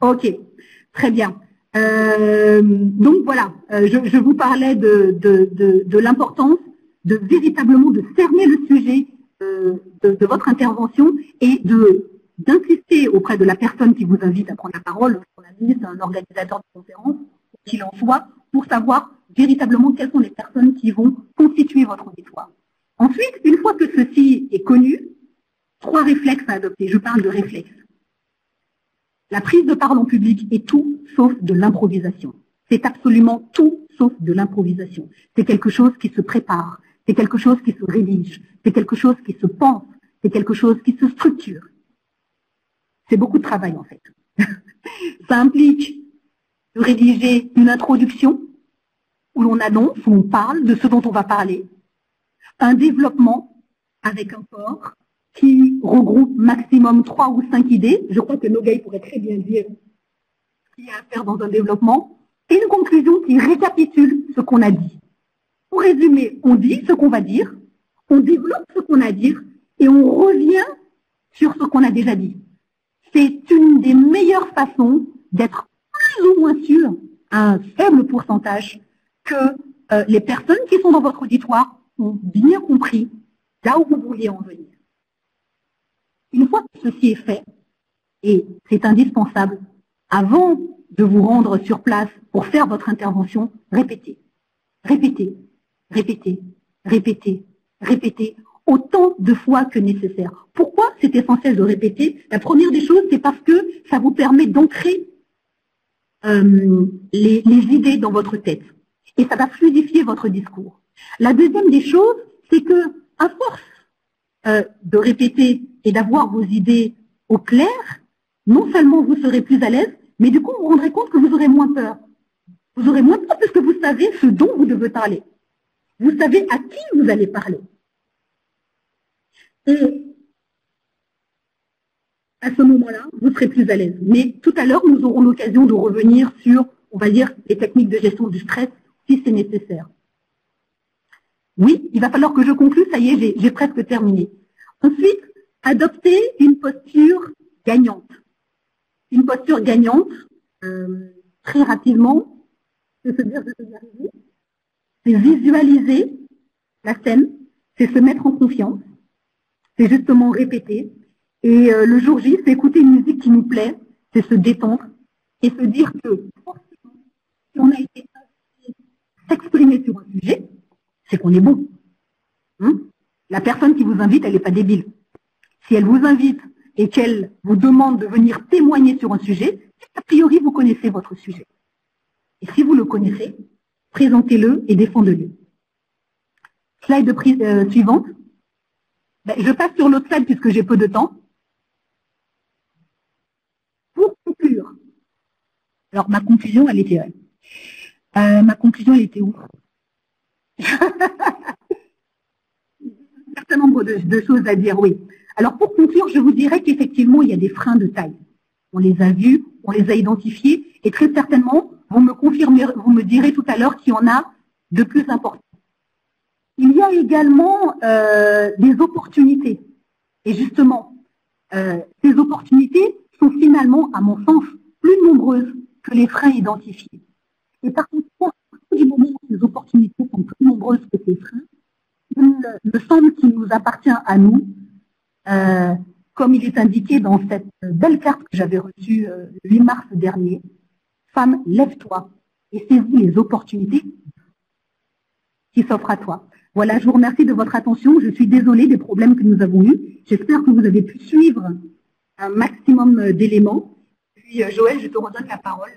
Ok, très bien. Donc voilà, je vous parlais de l'importance de véritablement de cerner le sujet de votre intervention et d'insister auprès de la personne qui vous invite à prendre la parole, un journaliste, un organisateur de conférence, qu'il en soit, pour savoir véritablement quelles sont les personnes qui vont constituer votre auditoire. Ensuite, une fois que ceci est connu, 3 réflexes à adopter. Je parle de réflexes. La prise de parole en public est tout sauf de l'improvisation. C'est absolument tout sauf de l'improvisation. C'est quelque chose qui se prépare, c'est quelque chose qui se rédige, c'est quelque chose qui se pense, c'est quelque chose qui se structure. C'est beaucoup de travail en fait. Ça implique de rédiger une introduction où l'on annonce, où on parle de ce dont on va parler, un développement avec un corps qui regroupe maximum 3 ou 5 idées. Je crois que Nogaï pourrait très bien dire ce qu'il y a à faire dans un développement. Et une conclusion qui récapitule ce qu'on a dit. Pour résumer, on dit ce qu'on va dire, on développe ce qu'on a à dire et on revient sur ce qu'on a déjà dit. C'est une des meilleures façons d'être plus ou moins sûr, à un faible pourcentage, que les personnes qui sont dans votre auditoire ont bien compris là où vous vouliez en venir. Une fois que ceci est fait, et c'est indispensable, avant de vous rendre sur place pour faire votre intervention, répétez, répétez, répétez, répétez, répétez, autant de fois que nécessaire. Pourquoi c'est essentiel de répéter? La première des choses, c'est parce que ça vous permet d'ancrer les idées dans votre tête. Et ça va fluidifier votre discours. La deuxième des choses, c'est que, à force de répéter et d'avoir vos idées au clair, non seulement vous serez plus à l'aise, mais du coup, vous vous rendrez compte que vous aurez moins peur. Vous aurez moins peur parce que vous savez ce dont vous devez parler. Vous savez à qui vous allez parler. Et à ce moment-là, vous serez plus à l'aise. Mais tout à l'heure, nous aurons l'occasion de revenir sur, on va dire, les techniques de gestion du stress, si c'est nécessaire. Oui, il va falloir que je conclue, ça y est, j'ai presque terminé. Ensuite, adopter une posture gagnante. Une posture gagnante, très rapidement, c'est se dire je vais y arriver, c'est visualiser la scène, c'est se mettre en confiance, c'est justement répéter. Et le jour J, c'est écouter une musique qui nous plaît, c'est se détendre et se dire que forcément, si on a été s'exprimer sur un sujet, c'est qu'on est bon. La personne qui vous invite, elle n'est pas débile. Si elle vous invite et qu'elle vous demande de venir témoigner sur un sujet, a priori, vous connaissez votre sujet. Et si vous le connaissez, présentez-le et défendez-le. Slide suivante. Ben, je passe sur l'autre slide puisque j'ai peu de temps. Pour conclure, alors ma conclusion, elle était où? Un certain nombre de choses à dire, oui. Alors pour conclure, je vous dirais qu'effectivement, il y a des freins de taille. On les a vus, on les a identifiés, et très certainement, vous me direz tout à l'heure qu'il y en a de plus importants. Il y a également des opportunités. Et justement, ces opportunités sont finalement, à mon sens, plus nombreuses que les freins identifiés. Et par contre, du moment où ces opportunités sont plus nombreuses que ces freins, il me semble qu'il nous appartient à nous, comme il est indiqué dans cette belle carte que j'avais reçue le 8 mars dernier, femme, lève-toi et saisis les opportunités qui s'offrent à toi. Voilà, je vous remercie de votre attention. Je suis désolée des problèmes que nous avons eus. J'espère que vous avez pu suivre un maximum d'éléments. Puis Joël, je te redonne la parole.